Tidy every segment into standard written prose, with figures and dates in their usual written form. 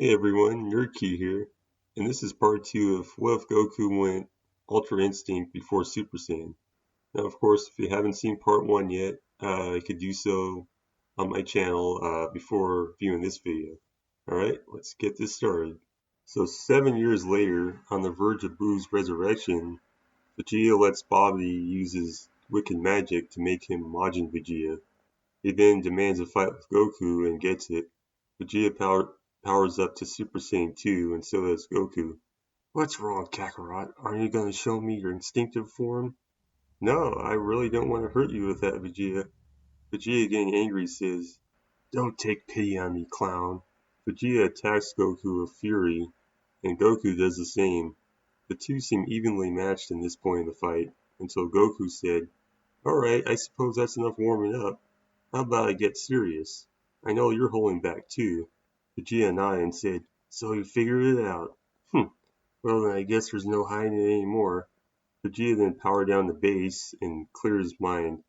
Hey everyone, NerdKi here, and this is part 2 of what if Goku went Ultra Instinct before Super Saiyan. Now, of course, if you haven't seen part 1 yet, you could do so on my channel before viewing this video. Alright, let's get this started. So 7 years later, on the verge of Boo's resurrection, Vegeta lets Bobby use his wicked magic to make him Majin Vegeta. He then demands a fight with Goku and gets it. Powers up to Super Saiyan 2 and so does Goku. What's wrong, Kakarot? Aren't you going to show me your instinctive form? No, I really don't want to hurt you with that, Vegeta. Vegeta, getting angry, says, Don't take pity on me, clown. Vegeta attacks Goku with fury, and Goku does the same. The two seem evenly matched in this point in the fight, until Goku said, Alright, I suppose that's enough warming up. How about I get serious? I know you're holding back too. Vegeta nodded and said, So you figured it out. Well then I guess there's no hiding it anymore. Vegeta then powered down the base and cleared his mind,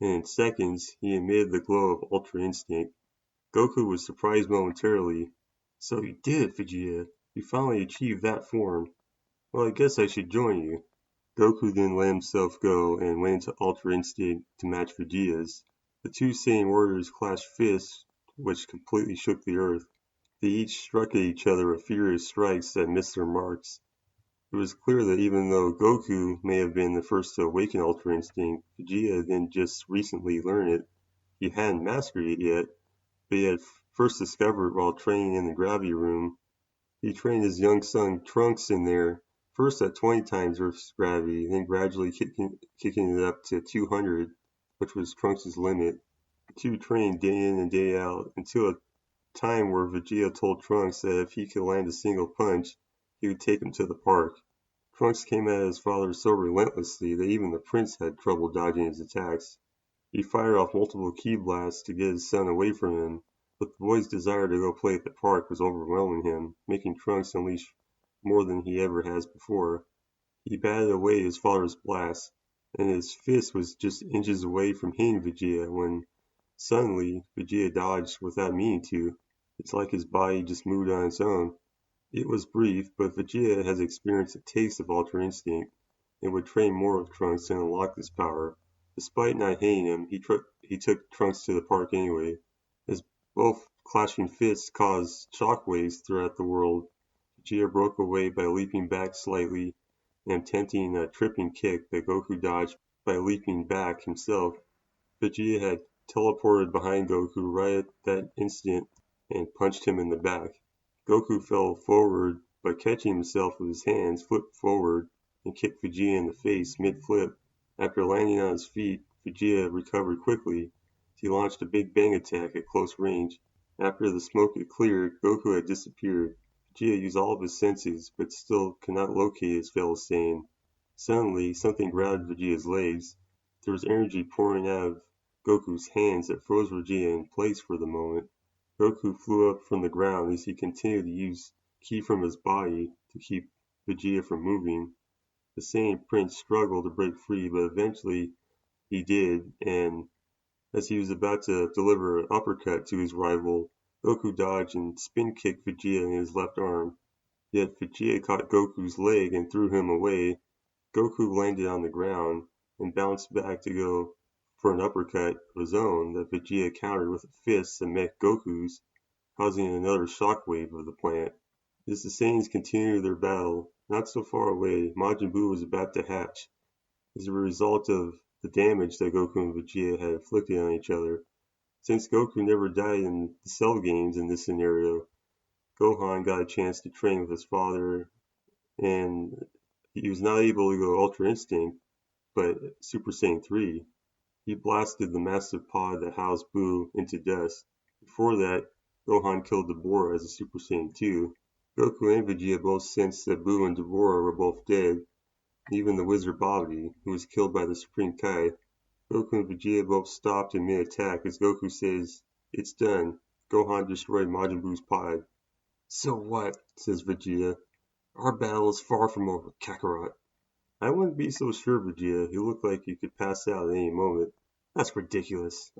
and in seconds he emitted the glow of Ultra Instinct. Goku was surprised momentarily. So you did it, Vegeta. You finally achieved that form. Well, I guess I should join you. Goku then let himself go and went into Ultra Instinct to match Vegeta's. The two Saiyan warriors clashed fists, which completely shook the earth. They each struck at each other with furious strikes that missed their marks. It was clear that even though Goku may have been the first to awaken Ultra Instinct, Vegeta didn't just recently learn it. He hadn't mastered it yet, but he had first discovered it while training in the gravity room. He trained his young son Trunks in there, first at 20 times Earth's gravity, then gradually kicking it up to 200, which was Trunks' limit. The two trained day in and day out until a time where Vegeta told Trunks that if he could land a single punch, he would take him to the park. Trunks came at his father so relentlessly that even the prince had trouble dodging his attacks. He fired off multiple ki blasts to get his son away from him, but the boy's desire to go play at the park was overwhelming him, making Trunks unleash more than he ever has before. He batted away his father's blast, and his fist was just inches away from hitting Vegeta when suddenly Vegeta dodged without meaning to. It's like his body just moved on its own. It was brief, but Vegeta has experienced a taste of Ultra Instinct and would train more with Trunks to unlock this power. Despite not hating him, he took Trunks to the park anyway. As both clashing fists caused shockwaves throughout the world, Vegeta broke away by leaping back slightly and attempting a tripping kick that Goku dodged by leaping back himself. Vegeta had teleported behind Goku right at that instant and punched him in the back. Goku fell forward, but catching himself with his hands, flipped forward and kicked Vegeta in the face mid-flip. After landing on his feet, Vegeta recovered quickly. He launched a Big Bang attack at close range. After the smoke had cleared, Goku had disappeared. Vegeta used all of his senses, but still could not locate his fellow Saiyan. Suddenly, something grabbed Vegeta's legs. There was energy pouring out of Goku's hands that froze Vegeta in place for the moment. Goku flew up from the ground as he continued to use ki from his body to keep Vegeta from moving. The Saiyan Prince struggled to break free, but eventually he did, and as he was about to deliver an uppercut to his rival, Goku dodged and spin kicked Vegeta in his left arm. Yet Vegeta caught Goku's leg and threw him away. Goku landed on the ground and bounced back to go for an uppercut of his own that Vegeta countered with a fist that met Goku's, causing another shockwave of the planet. As the Saiyans continued their battle, not so far away, Majin Buu was about to hatch. As a result of the damage that Goku and Vegeta had inflicted on each other. Since Goku never died in the Cell games in this scenario, Gohan got a chance to train with his father, and he was not able to go Ultra Instinct, but Super Saiyan 3. He blasted the massive pod that housed Buu into dust. Before that, Gohan killed Dabura as a Super Saiyan 2. Goku and Vegeta both sensed that Buu and Dabura were both dead, even the wizard Bobby, who was killed by the Supreme Kai. Goku and Vegeta both stopped in mid-attack as Goku says, It's done. Gohan destroyed Majin Buu's pod. So what? Says Vegeta. Our battle is far from over, Kakarot. I wouldn't be so sure, Vegeta. You look like you could pass out at any moment. That's ridiculous.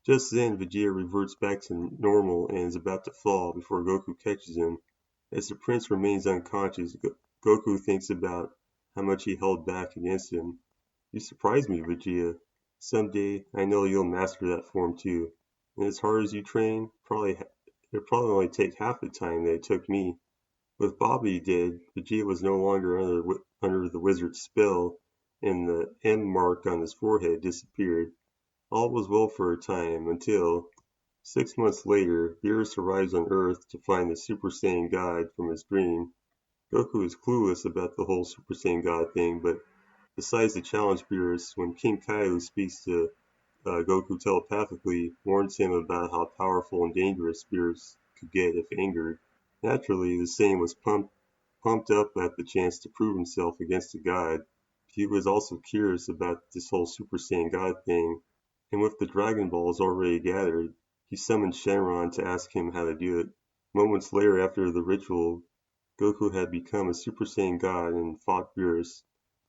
Just then Vegeta reverts back to normal and is about to fall before Goku catches him. As the prince remains unconscious, Goku thinks about how much he held back against him. "You surprise me, Vegeta. Someday I know you'll master that form too. And as hard as you train, it'll probably only take half the time that it took me." With Bobby dead, Vegeta was no longer under the wizard's spell, and the M mark on his forehead disappeared. All was well for a time, until 6 months later, Berrus arrives on Earth to find the Super Saiyan God from his dream. Goku is clueless about the whole Super Saiyan God thing, but decides to challenge Berrus when King Kai, who speaks to Goku telepathically, warns him about how powerful and dangerous Berrus could get if angered. Naturally, the Saiyan was pumped up at the chance to prove himself against a god. He was also curious about this whole Super Saiyan God thing, and with the Dragon Balls already gathered, he summoned Shenron to ask him how to do it. Moments later, after the ritual, Goku had become a Super Saiyan God and fought Beerus.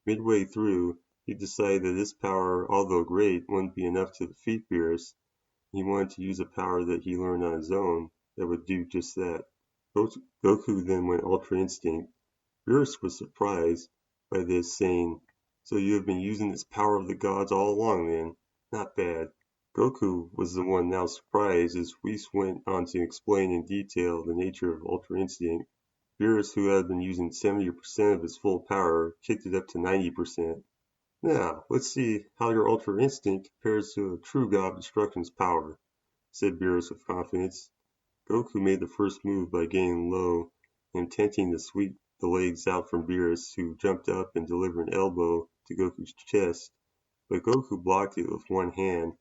Midway through, he decided that this power, although great, wouldn't be enough to defeat Beerus. He wanted to use a power that he learned on his own that would do just that. Goku then went Ultra Instinct. Beerus was surprised by this, saying, "So you have been using this power of the gods all along then? Not bad." Goku was the one now surprised as Whis went on to explain in detail the nature of Ultra Instinct. Berrus, who had been using 70% of his full power, kicked it up to 90%. "Now, let's see how your Ultra Instinct compares to a true God of Destruction's power," said Berrus with confidence. Goku made the first move by getting low and attempting to sweep the legs out from Berrus, who jumped up and delivered an elbow to Goku's chest, but Goku blocked it with one hand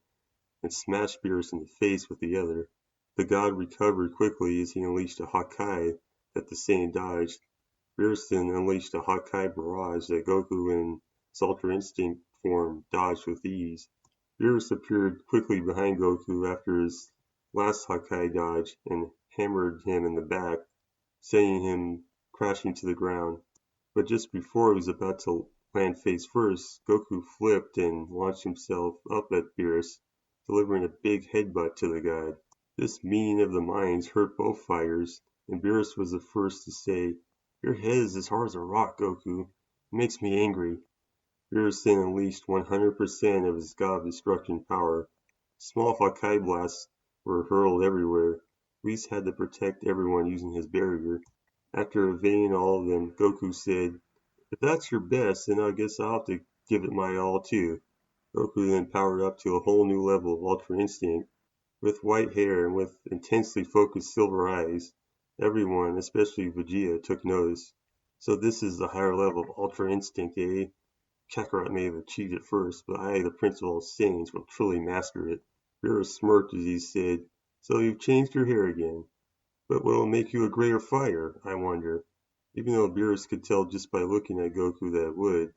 and smashed Berrus in the face with the other. The god recovered quickly as he unleashed a Hakai that the Saiyan dodged. Berrus then unleashed a Hakai barrage that Goku in his Ultra Instinct form dodged with ease. Berrus appeared quickly behind Goku after his last Hakai dodge and hammered him in the back, sending him crashing to the ground. But just before he was about to land face first, Goku flipped and launched himself up at Berrus, delivering a big headbutt to the god. This meeting of the minds hurt both fighters, and Berrus was the first to say, "Your head is as hard as a rock, Goku. It makes me angry." Berrus then unleashed 100% of his God of Destruction power. Small Hakai blasts were hurled everywhere. Whis had to protect everyone using his barrier. After evading all of them, Goku said, "If that's your best, then I guess I'll have to give it my all too." Goku then powered up to a whole new level of Ultra Instinct. With white hair and with intensely focused silver eyes, everyone, especially Vegeta, took notice. "So this is the higher level of Ultra Instinct, eh? Kakarot may have achieved it first, but I, the Prince of all Saiyans, will truly master it." Berrus smirked as he said, "So you've changed your hair again. But what'll make you a greater fighter, I wonder?" Even though Berrus could tell just by looking at Goku that it would.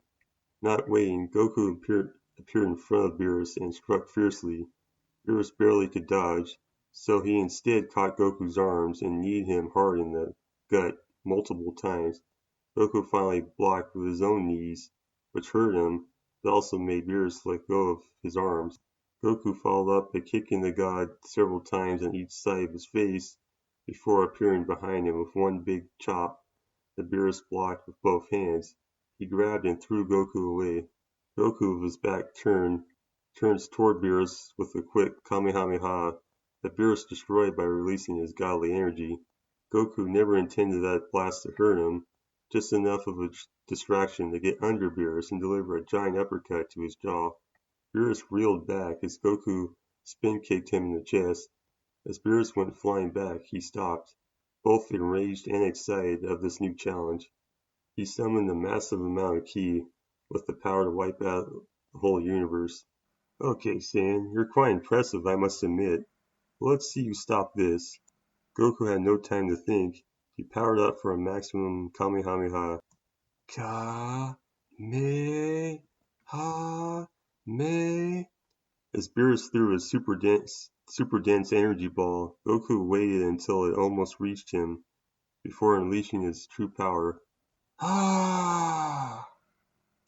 Not waiting, Goku appeared in front of Berrus and struck fiercely. Berrus barely could dodge, so he instead caught Goku's arms and kneed him hard in the gut multiple times. Goku finally blocked with his own knees, which hurt him, but also made Berrus let go of his arms. Goku followed up by kicking the god several times on each side of his face before appearing behind him with one big chop that Berrus blocked with both hands. He grabbed and threw Goku away. Goku, with his back turned, turns toward Berrus with a quick Kamehameha that Berrus destroyed by releasing his godly energy. Goku never intended that blast to hurt him, just enough of a distraction to get under Berrus and deliver a giant uppercut to his jaw. Berrus reeled back as Goku spin kicked him in the chest. As Berrus went flying back, he stopped, both enraged and excited of this new challenge. He summoned a massive amount of ki, with the power to wipe out the whole universe. "Okay, Saiyan, you're quite impressive, I must admit. But let's see you stop this." Goku had no time to think. He powered up for a maximum Kamehameha. Ka-me-ha-me. As Berrus threw a super dense energy ball, Goku waited until it almost reached him before unleashing his true power. Ah!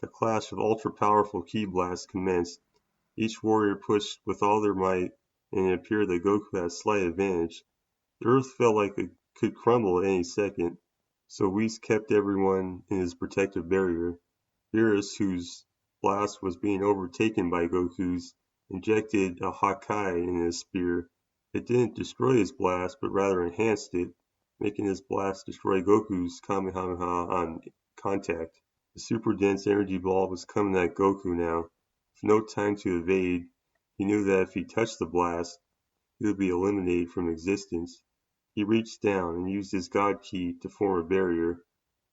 The clash of ultra-powerful ki blasts commenced. Each warrior pushed with all their might and it appeared that Goku had a slight advantage. The Earth felt like it could crumble at any second, so Whis kept everyone in his protective barrier. Berrus, whose blast was being overtaken by Goku's, injected a Hakai in his spear. It didn't destroy his blast, but rather enhanced it, making his blast destroy Goku's Kamehameha on contact. The super dense energy ball was coming at Goku now. With no time to evade, he knew that if he touched the blast, he would be eliminated from existence. He reached down and used his God Ki to form a barrier.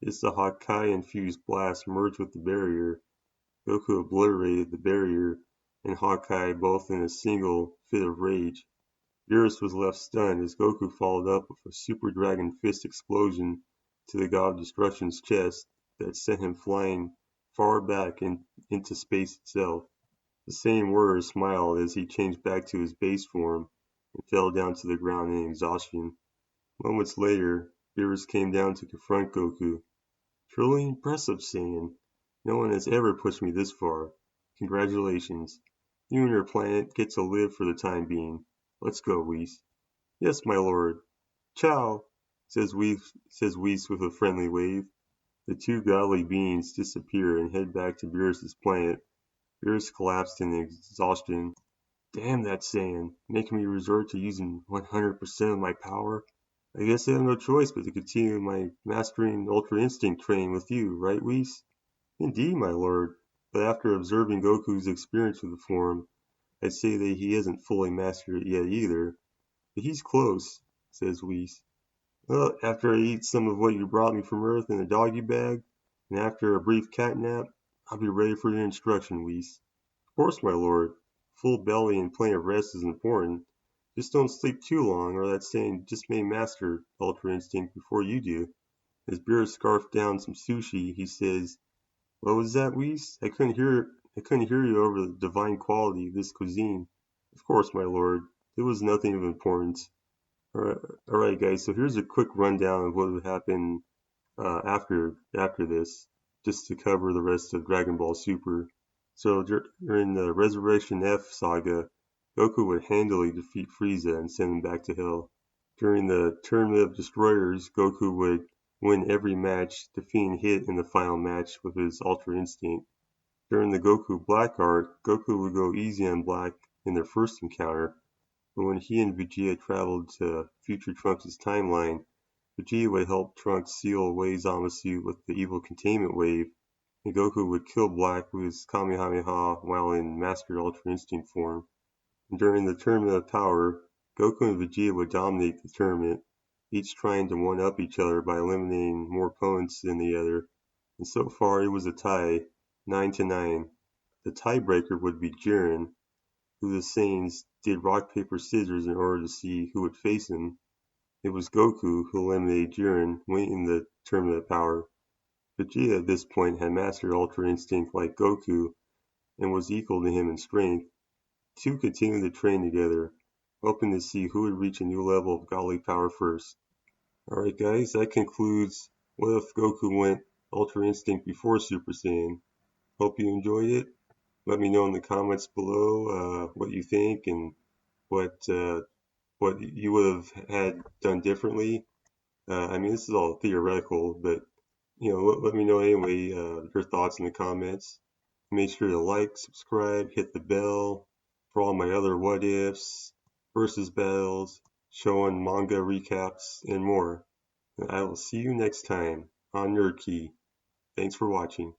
As the Hakai-infused blast merged with the barrier, Goku obliterated the barrier and Hawkeye both in a single fit of rage. Berrus was left stunned as Goku followed up with a Super Dragon Fist explosion to the God of Destruction's chest that sent him flying far back into space itself. The Saiyan warrior smiled as he changed back to his base form and fell down to the ground in exhaustion. Moments later, Berrus came down to confront Goku. Truly impressive, Saiyan. No one has ever pushed me this far. Congratulations. You and your planet get to live for the time being. Let's go, Whis. Yes, my lord. Ciao, says Whis with a friendly wave. The two godly beings disappear and head back to Berrus' planet. Berrus collapsed in exhaustion. Damn that Saiyan, making me resort to using 100% of my power. I guess I have no choice but to continue my mastering Ultra Instinct training with you, right, Whis? Indeed, my lord, but after observing Goku's experience with the form, I'd say that he hasn't fully mastered it yet either. But he's close, says Whis. Well, after I eat some of what you brought me from Earth in a doggy bag, and after a brief cat nap, I'll be ready for your instruction, Whis. Of course, my lord. Full belly and plenty of rest is important. Just don't sleep too long, or that saying just may master Ultra Instinct before you do. As Beerus scarfed down some sushi, he says, "What was that, Whis? I couldn't hear you over the divine quality of this cuisine." "Of course, my lord. It was nothing of importance." Alright, guys, so here's a quick rundown of what would happen after this, just to cover the rest of Dragon Ball Super. So during the Resurrection F saga, Goku would handily defeat Frieza and send him back to Hell. During the Tournament of Destroyers, Goku would win every match, defeating Hit in the final match with his Ultra Instinct. During the Goku Black arc, Goku would go easy on Black in their first encounter, but when he and Vegeta traveled to future Trunks' timeline, Vegeta would help Trunks seal away Zamasu with the evil containment wave, and Goku would kill Black with his Kamehameha while in Master Ultra Instinct form. And during the Tournament of Power, Goku and Vegeta would dominate the tournament, each trying to one-up each other by eliminating more opponents than the other. And so far it was a tie, 9-9. The tiebreaker would be Jiren, who the Saiyans did rock, paper, scissors in order to see who would face him. It was Goku who eliminated Jiren, winning the Tournament of Power. Vegeta at this point had mastered Ultra Instinct like Goku and was equal to him in strength. The two continued to train together, hoping to see who would reach a new level of godly power first. Alright guys, that concludes What If Goku Went Ultra Instinct Before Super Saiyan. Hope you enjoyed it. Let me know in the comments below what you think and what you would have had done differently. I mean, this is all theoretical, but let me know anyway your thoughts in the comments. Make sure to like, subscribe, hit the bell for all my other what ifs, versus battles, showing manga recaps, and more. I will see you next time on NerdKi. Thanks for watching.